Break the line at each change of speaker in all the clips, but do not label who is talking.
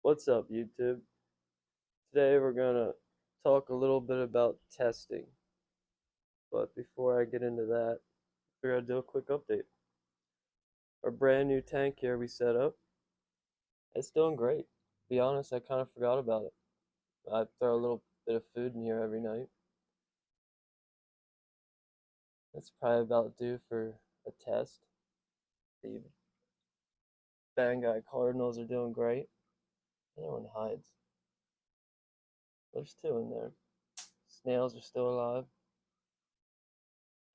What's up, YouTube? Today we're gonna talk a little bit about testing, but before I get into that, we're gonna do a quick update. Our brand new tank here we set up, it's doing great. To be honest, I kind of forgot about it. I throw a little bit of food in here every night. That's probably about due for a test. The Bangui Cardinals are doing great. The other one hides. There's two in there. Snails are still alive,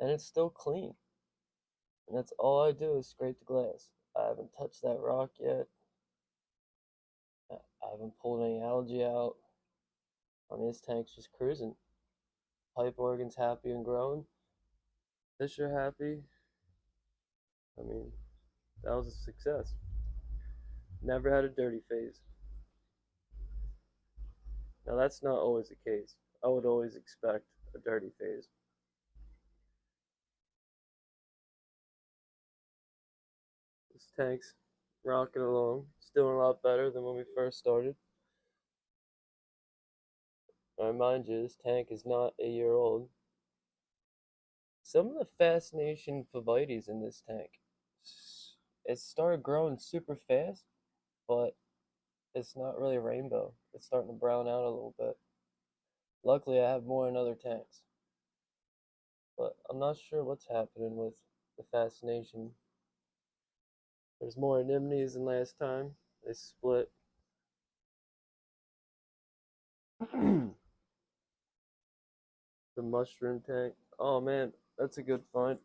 and it's still clean. And that's all I do is scrape the glass. I haven't touched that rock yet. I haven't pulled any algae out. I mean, this tank's just cruising. Pipe organ's happy and growing. Fish are happy. I mean, that was a success. Never had a dirty phase. Now, that's not always the case. I would always expect a dirty phase. This tank's rocking along. It's doing a lot better than when we first started. I remind you, this tank is not a year old. Some of the fascination phobites in this tank. It started growing super fast, but it's not really rainbow. It's starting to brown out a little bit. Luckily, I have more in other tanks, but I'm not sure what's happening with the fascination. There's more anemones than last time. They split. The mushroom tank. Oh man, that's a good find.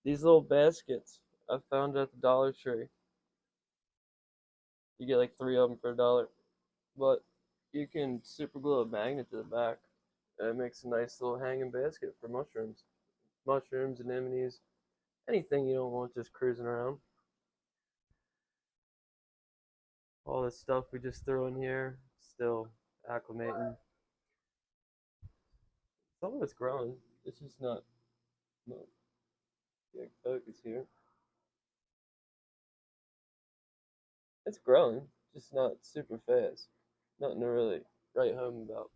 These little baskets I found at the Dollar Tree. You get like three of them for $1, but you can super glue a magnet to the back, and it makes a nice little hanging basket for mushrooms. Mushrooms, anemones, anything you don't want just cruising around. All this stuff we just threw in here, still acclimating. Some of it's growing. It's just not, yeah, focus here. It's growing, just not super fast. Nothing to really write home about.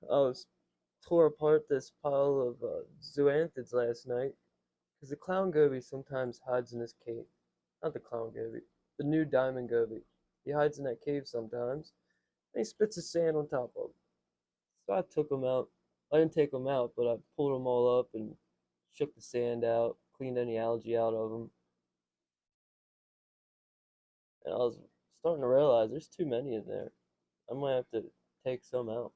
I was tore apart this pile of zoanthids last night because the clown goby sometimes hides in his cave. Not the clown goby, the new diamond goby. He hides in that cave sometimes, and he spits his sand on top of him. So I took them out. I didn't take them out, but I pulled them all up and shook the sand out, cleaned any algae out of them. And I was starting to realize there's too many in there. I might have to take some out.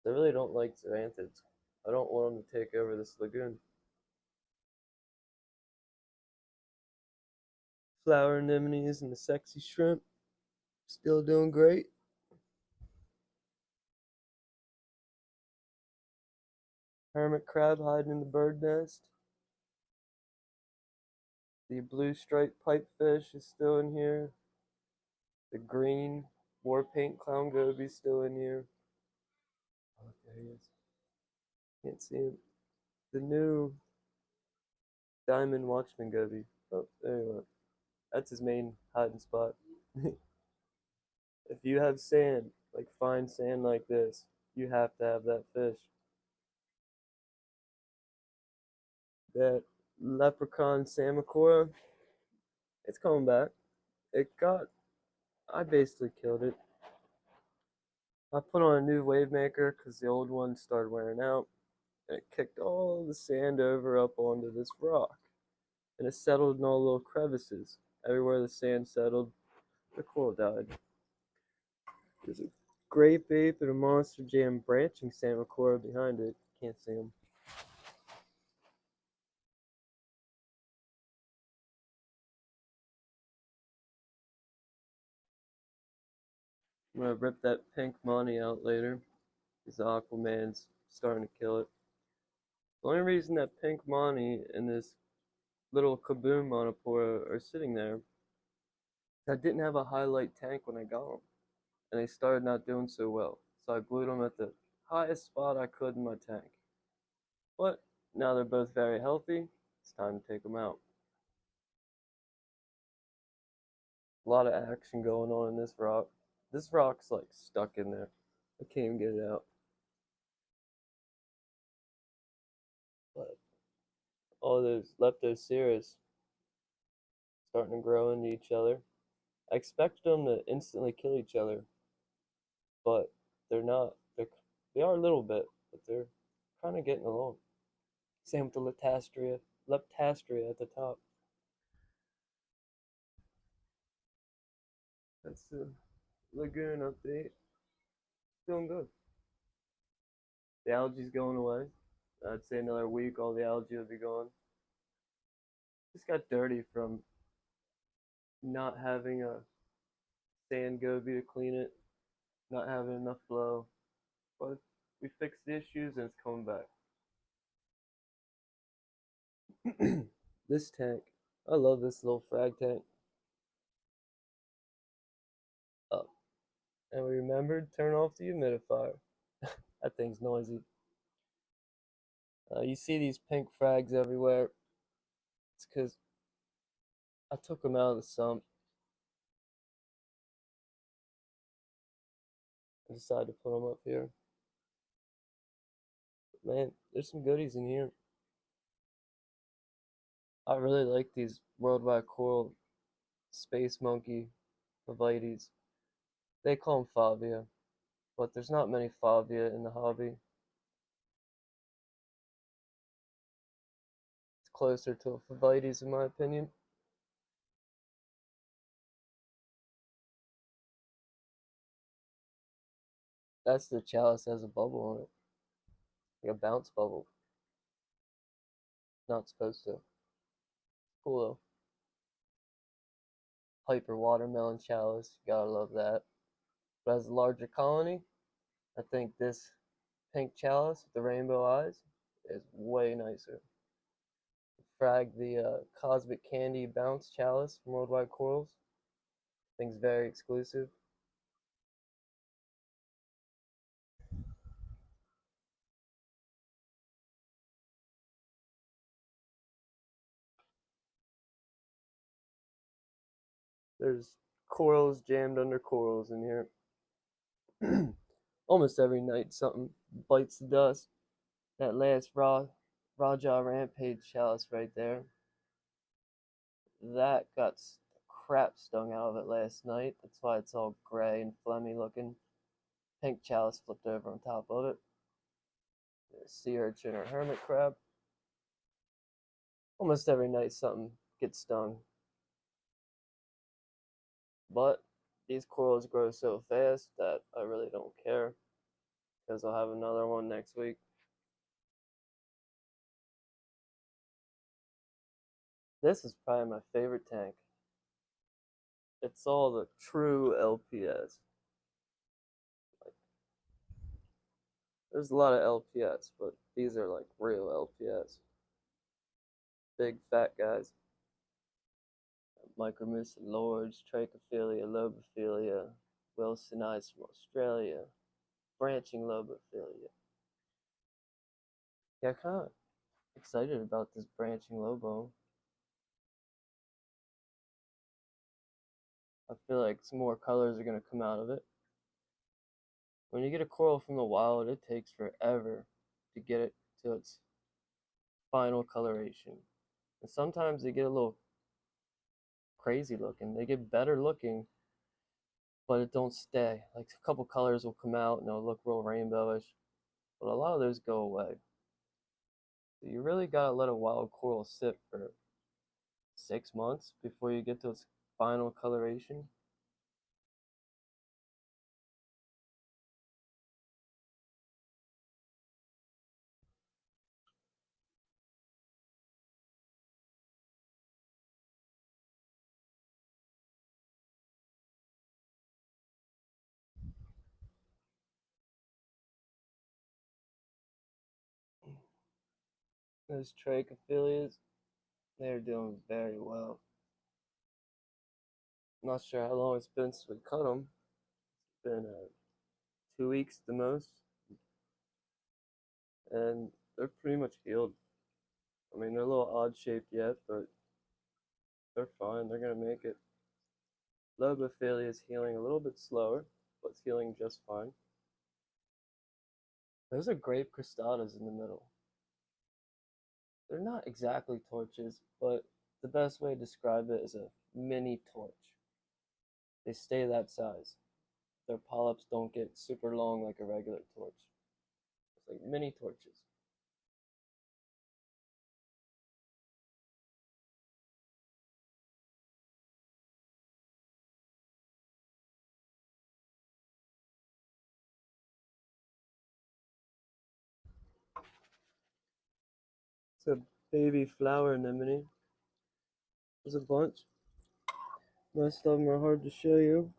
I really don't like zoanthids. I don't want them to take over this lagoon. Flower anemones and the sexy shrimp still doing great. Hermit crab hiding in the bird nest. The blue striped pipefish is still in here. The green war paint clown goby is still in here. Oh, there he is. Can't see him. The new diamond watchman goby. Oh, there you are. That's his main hiding spot. If you have sand, like fine sand like this, you have to have that fish. That leprechaun Samacora, it's coming back. I basically killed it. I put on a new wave maker because the old one started wearing out, and it kicked all the sand over up onto this rock, and it settled in all the little crevices. Everywhere the sand settled, the coral died. There's a grape ape and a monster jam branching Samacora behind it. Can't see them. I'm gonna rip that pink money out later, because the Aquaman's starting to kill it. The only reason that pink money and this little kaboom monopora are sitting there is I didn't have a highlight tank when I got them, and they started not doing so well. So I glued them at the highest spot I could in my tank. But now they're both very healthy. It's time to take them out. A lot of action going on in this rock. This rock's like stuck in there. I can't even get it out. But all those leptoceras starting to grow into each other. I expected them to instantly kill each other, but they're not. They are a little bit, but they're kind of getting along. Same with the leptastria at the top. That's the Lagoon update. Doing good. The algae's going away. I'd say another week, all the algae will be gone. Just got dirty from not having a sand goby to clean it, not having enough flow. But we fixed the issues and it's coming back. This tank, I love this little frag tank. Oh, and we remembered turn off the humidifier. That thing's noisy. You see these pink frags everywhere. It's because I took them out of the sump. I decided to put them up here. But man, there's some goodies in here. I really like these worldwide coral space monkey Vivites. They call them Favia, but there's not many Favia in the hobby. It's closer to a Vivites in my opinion. That's the chalice has a bubble on it, like a bounce bubble. Not supposed to. Cool though. Hyper watermelon chalice, gotta love that. But as a larger colony, I think this pink chalice with the rainbow eyes is way nicer. Frag the Cosmic Candy Bounce Chalice from Worldwide Corals. Thing's very exclusive. There's corals jammed under corals in here. Almost every night something bites the dust. That last Raja Rampage chalice right there. That got crap stung out of it last night. That's why it's all gray and phlegmy looking. Pink chalice flipped over on top of it. There's sea urchin or hermit crab. Almost every night something gets stung. But these corals grow so fast that I really don't care because I'll have another one next week. This is probably my favorite tank. It's all the true LPS. Like, there's a lot of LPS, but these are like real LPS. Big fat guys. Micromysid lords, Trichophilia, Lobophilia, Wilsonized from Australia, branching Lobophilia. Yeah, kind of excited about this branching Lobo. I feel like some more colors are going to come out of it. When you get a coral from the wild, it takes forever to get it to its final coloration. And sometimes they get a little crazy looking. They get better looking, but it don't stay. Like a couple colors will come out and they'll look real rainbowish, but a lot of those go away. So you really gotta let a wild coral sit for 6 months before you get to its final coloration. Those Trichophilias, they're doing very well. I'm not sure how long it's been since we cut them. It's been 2 weeks at the most, and they're pretty much healed. I mean, they're a little odd shaped yet, but they're fine. They're gonna make it. Lobophilia is healing a little bit slower, but it's healing just fine. Those are grape cristatas in the middle. They're not exactly torches, but the best way to describe it is a mini torch. They stay that size. Their polyps don't get super long like a regular torch. It's like mini torches. It's a baby flower anemone. There's a bunch. Most of them are hard to show you.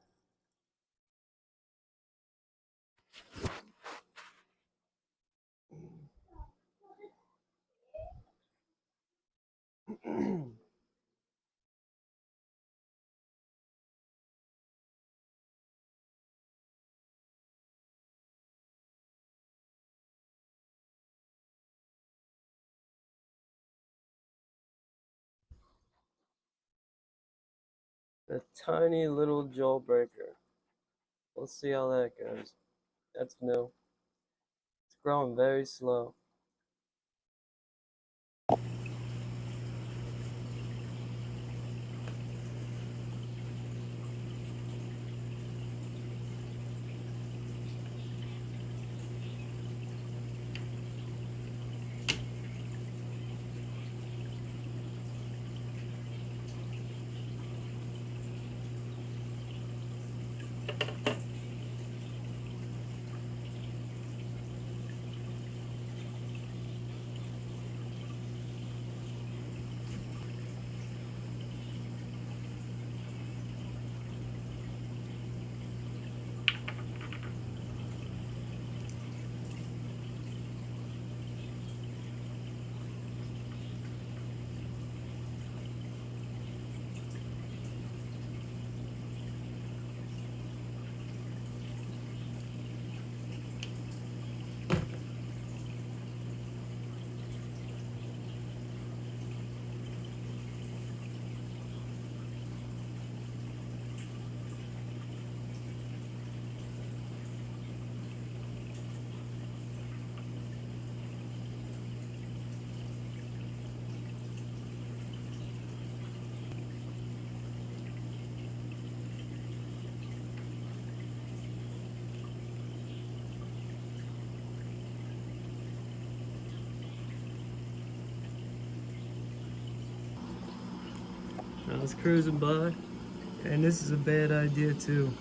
A tiny little jawbreaker. Let's see how that goes. That's new. It's growing very slow. I was cruising by, and this is a bad idea too.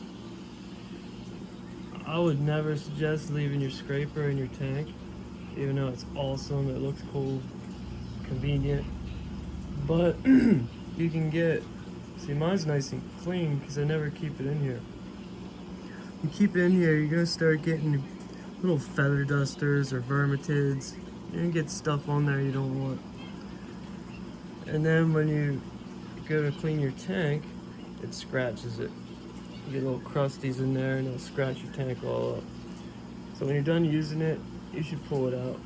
I would never suggest leaving your scraper in your tank, even though it's awesome, it looks cool, convenient. But you can get, see, mine's nice and clean because I never keep it in here. You keep it in here, you're gonna start getting little feather dusters or vermitids. You're gonna get stuff on there you don't want. And then when you go to clean your tank, it scratches it. You get little crusties in there and it'll scratch your tank all up. So when you're done using it, you should pull it out.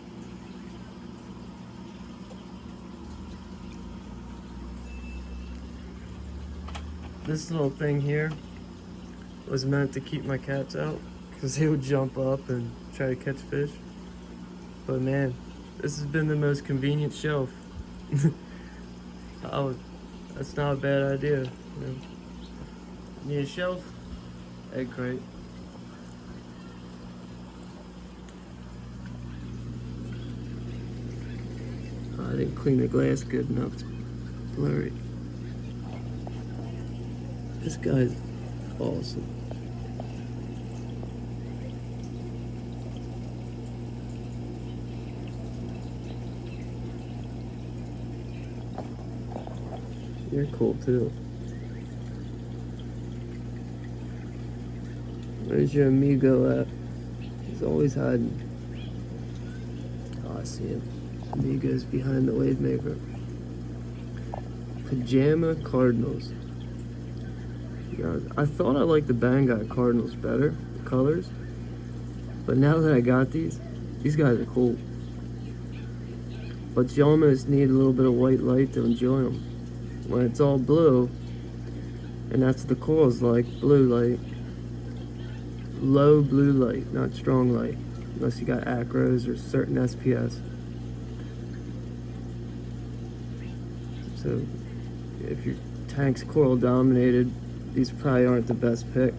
This little thing here was meant to keep my cats out because they would jump up and try to catch fish. But man, this has been the most convenient shelf. That's not a bad idea. You know. Need a shelf? Egg crate. Oh, I didn't clean the glass good enough. It's blurry. This guy's awesome. You're cool too. Where's your amigo at? He's always hiding. Oh, I see him. Amigo's behind the wave maker. Pajama Cardinals. Yeah, I thought I liked the Bangkok Cardinals better, the colors. But now that I got these guys are cool. But you almost need a little bit of white light to enjoy them. When it's all blue, And that's what the corals like, blue light. Low blue light, not strong light, unless you got acros or certain SPS. So if your tank's coral dominated, these probably aren't the best pick.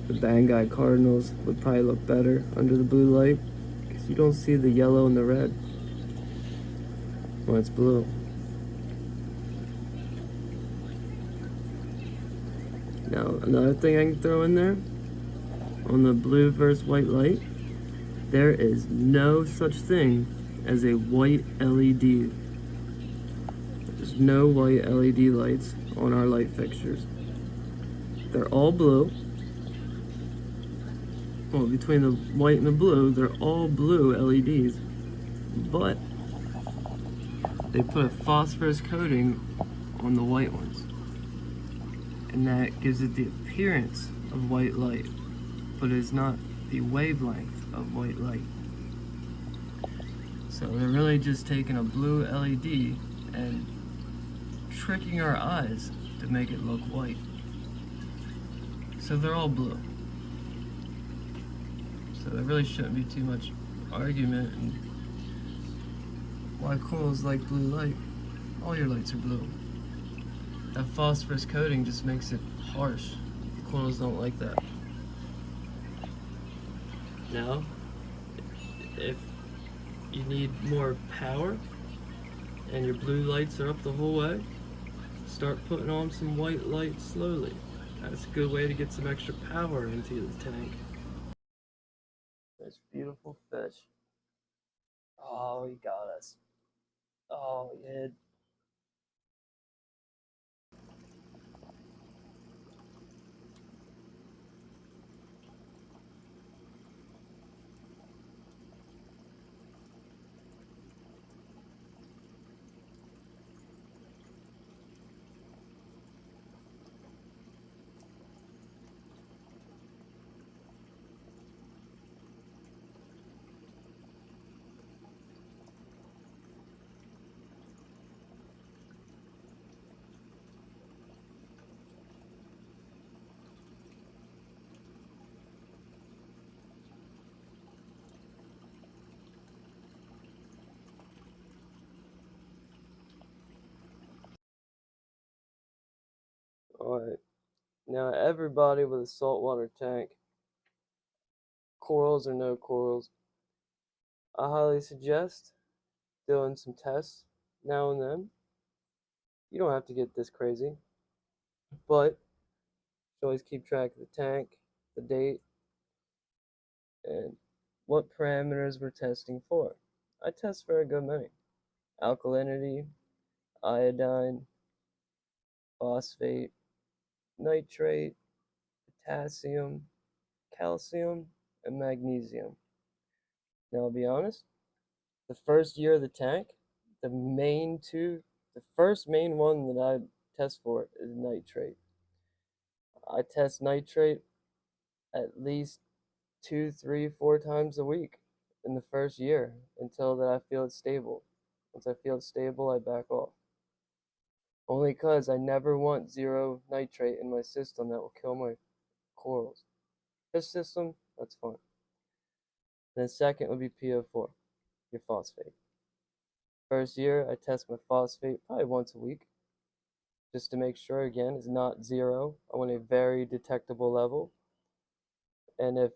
The Banggai Cardinals would probably look better under the blue light because you don't see the yellow and the red when it's blue. Now, another thing I can throw in there, on the blue versus white light, there is no such thing as a white LED. There's no white LED lights on our light fixtures. They're all blue. Well, between the white and the blue, they're all blue LEDs. But they put a phosphorus coating on the white ones. And that gives it the appearance of white light, but it is not the wavelength of white light. So they're really just taking a blue LED and tricking our eyes to make it look white. So they're all blue. So there really shouldn't be too much argument and why corals like blue light. All your lights are blue. That phosphorus coating just makes it harsh. Corals don't like that. Now, if you need more power and your blue lights are up the whole way, start putting on some white light slowly. That's a good way to get some extra power into the tank. This beautiful fish. Oh, he got us. Oh, he did. Alright, now everybody with a saltwater tank, corals or no corals, I highly suggest doing some tests now and then. You don't have to get this crazy, but you always keep track of the tank, the date, and what parameters we're testing for. I test for a good many. Alkalinity, iodine, phosphate, nitrate, potassium, calcium, and magnesium. Now, I'll be honest, the first year of the tank, the first main one that I test for is nitrate. I test nitrate at least 2, 3, 4 times a week in the first year until that I feel it's stable. Once I feel it's stable, I back off. Only because I never want zero nitrate in my system that will kill my corals. Fish system, that's fine. Then second would be PO4, your phosphate. First year, I test my phosphate probably once a week, just to make sure, again, it's not zero. I want a very detectable level. And if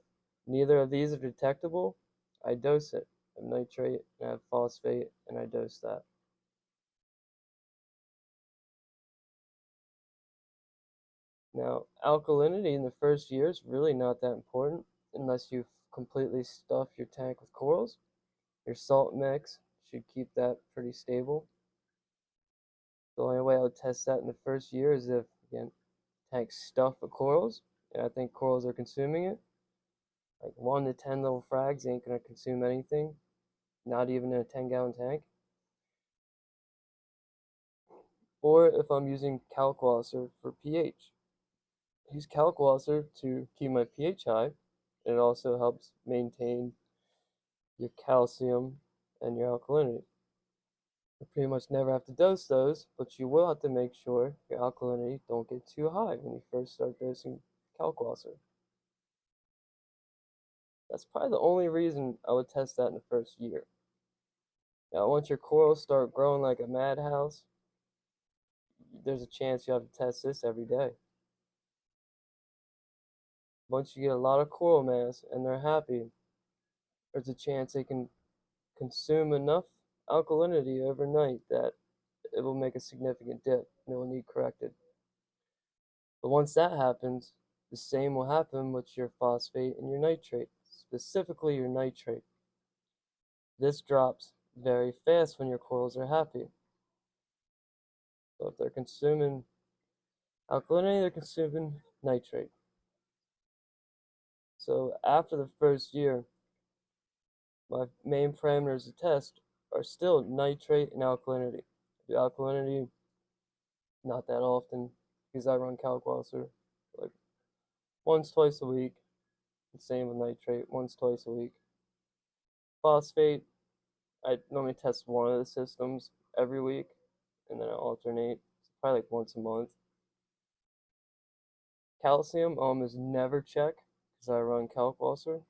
neither of these are detectable, I dose it. I have nitrate, and I have phosphate, and I dose that. Now, alkalinity in the first year is really not that important unless you completely stuff your tank with corals. Your salt mix should keep that pretty stable. The only way I would test that in the first year is if, again, tank's stuffed with corals, and I think corals are consuming it. Like 1 to 10 little frags ain't gonna consume anything, not even in a 10-gallon tank. Or if I'm using Kalkwasser for pH. I use Kalkwasser to keep my pH high, and it also helps maintain your calcium and your alkalinity. You pretty much never have to dose those, but you will have to make sure your alkalinity don't get too high when you first start dosing kalkwasser. That's probably the only reason I would test that in the first year. Now, once your corals start growing like a madhouse, there's a chance you have to test this every day. Once you get a lot of coral mass and they're happy, there's a chance they can consume enough alkalinity overnight that it will make a significant dip and it will need corrected. But once that happens, the same will happen with your phosphate and your nitrate, specifically your nitrate. This drops very fast when your corals are happy. So if they're consuming alkalinity, they're consuming nitrate. So after the first year, my main parameters to test are still nitrate and alkalinity. The alkalinity, not that often, because I run kalkwasser like once, twice a week. Same with nitrate, once, twice a week. Phosphate, I normally test one of the systems every week, and then I alternate. So probably like once a month. Calcium, almost never check because I run kalkwasser.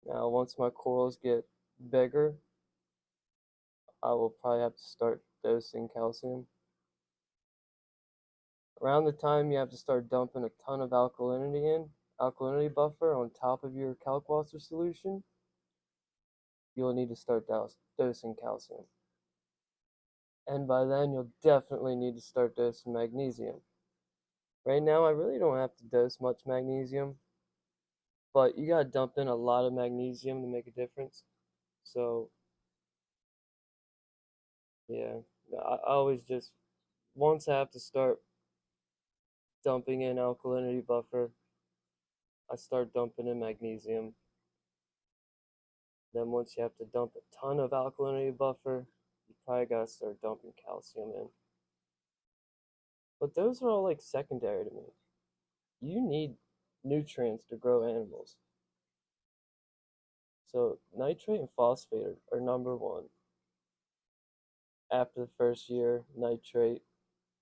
Now, once my corals get bigger, I will probably have to start dosing calcium. Around the time you have to start dumping a ton of alkalinity buffer on top of your kalkwasser solution, you'll need to start dosing calcium. And by then, you'll definitely need to start dosing magnesium. Right now, I really don't have to dose much magnesium, but you gotta dump in a lot of magnesium to make a difference. So, yeah, I always just, once I have to start dumping in alkalinity buffer, I start dumping in magnesium. Then once you have to dump a ton of alkalinity buffer, you probably gotta start dumping calcium in. But those are all like secondary to me. You need nutrients to grow animals. So nitrate and phosphate are number one. After the first year, nitrate,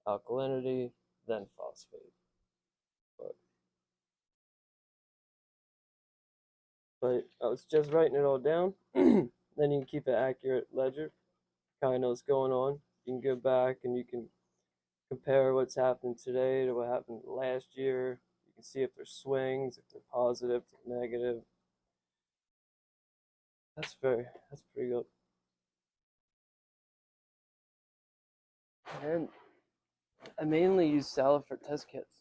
alkalinity, then phosphate. But, but I was just writing it all down. Then you can keep an accurate ledger, kind of know what's going on. You can go back and you can compare what's happened today to what happened last year. You can see if there's swings, if they're positive, if they're negative. That's pretty good. And I mainly use salad for test kits.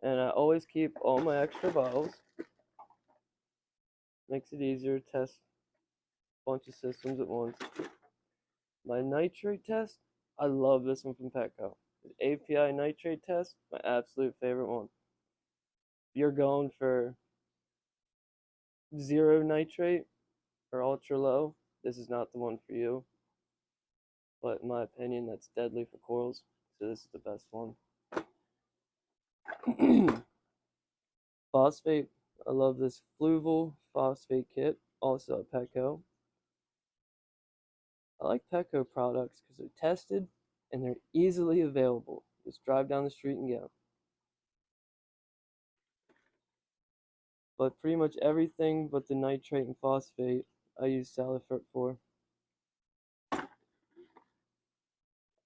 And I always keep all my extra bottles. Makes it easier to test a bunch of systems at once. My nitrate test, I love this one from Petco. The API nitrate test, my absolute favorite one. If you're going for zero nitrate or ultra low, this is not the one for you. But in my opinion, that's deadly for corals. So this is the best one. Phosphate, I love this Fluval phosphate kit, also at Petco. I like Petco products because they're tested and they're easily available. Just drive down the street and get them. But pretty much everything but the nitrate and phosphate I use Salifert for.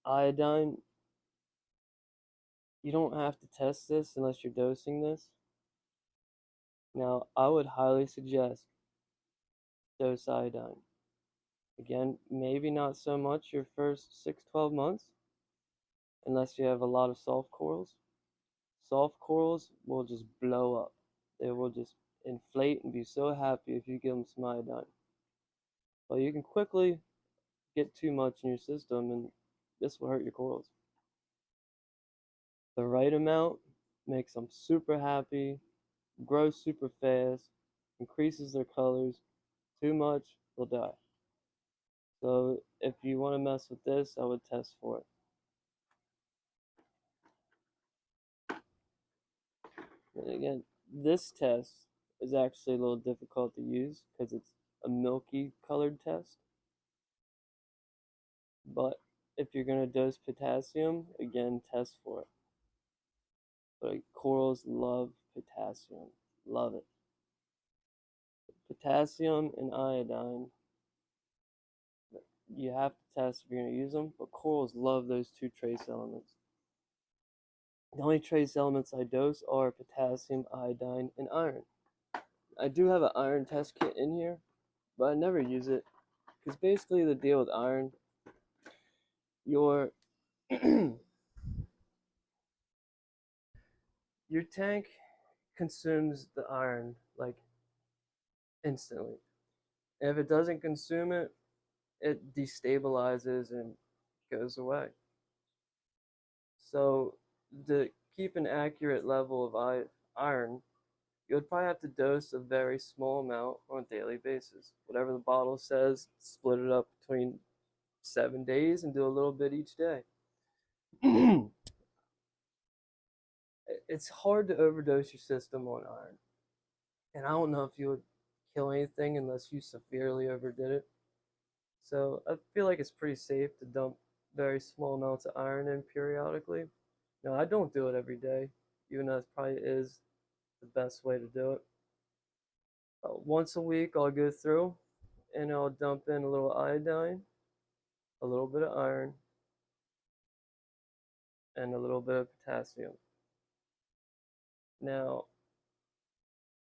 Iodine, you don't have to test this unless you're dosing this. Now, I would highly suggest dose iodine. Again, maybe not so much your first 6-12 months, unless you have a lot of soft corals. Soft corals will just blow up. They will just inflate and be so happy if you give them some iodine. But you can quickly get too much in your system, and this will hurt your corals. The right amount makes them super happy, grows super fast, increases their colors. Too much, they'll die. So if you want to mess with this, I would test for it. And again, this test is actually a little difficult to use because it's a milky colored test. But if you're going to dose potassium, again, test for it. But corals love potassium. Love it. Potassium and iodine, you have to test if you're going to use them, but corals love those two trace elements. The only trace elements I dose are potassium, iodine, and iron. I do have an iron test kit in here, but I never use it because basically the deal with iron, your your tank consumes the iron like instantly. And if it doesn't consume it, it destabilizes and goes away. So to keep an accurate level of iron, you would probably have to dose a very small amount on a daily basis. Whatever the bottle says, split it up between 7 days and do a little bit each day. It's hard to overdose your system on iron. And I don't know if you would kill anything unless you severely overdid it. So I feel like it's pretty safe to dump very small amounts of iron in periodically. Now, I don't do it every day, even though it probably is the best way to do it. Once a week, I'll go through and I'll dump in a little iodine, a little bit of iron, and a little bit of potassium. Now,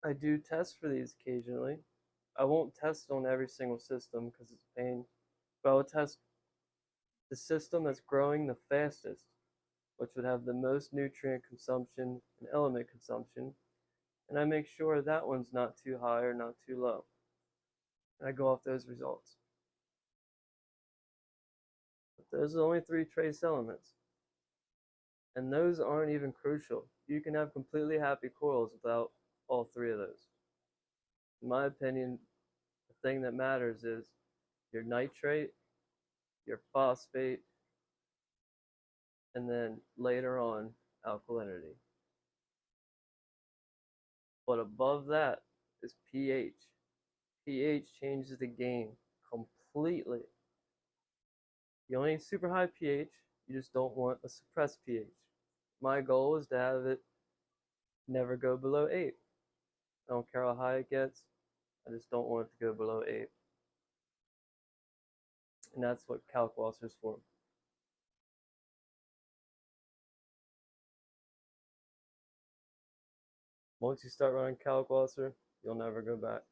I do test for these occasionally. I won't test on every single system because it's a pain, but I'll test the system that's growing the fastest, which would have the most nutrient consumption and element consumption, and I make sure that one's not too high or not too low. And I go off those results. But those are the only three trace elements. And those aren't even crucial. You can have completely happy corals without all three of those. In my opinion, the thing that matters is your nitrate, your phosphate, and then later on, alkalinity. But above that is pH. pH changes the game completely. You only need super high pH, you just don't want a suppressed pH. My goal is to have it never go below 8. I don't care how high it gets, I just don't want it to go below 8. And that's what Kalkwasser's for. Once you start running Kalkwasser, you'll never go back.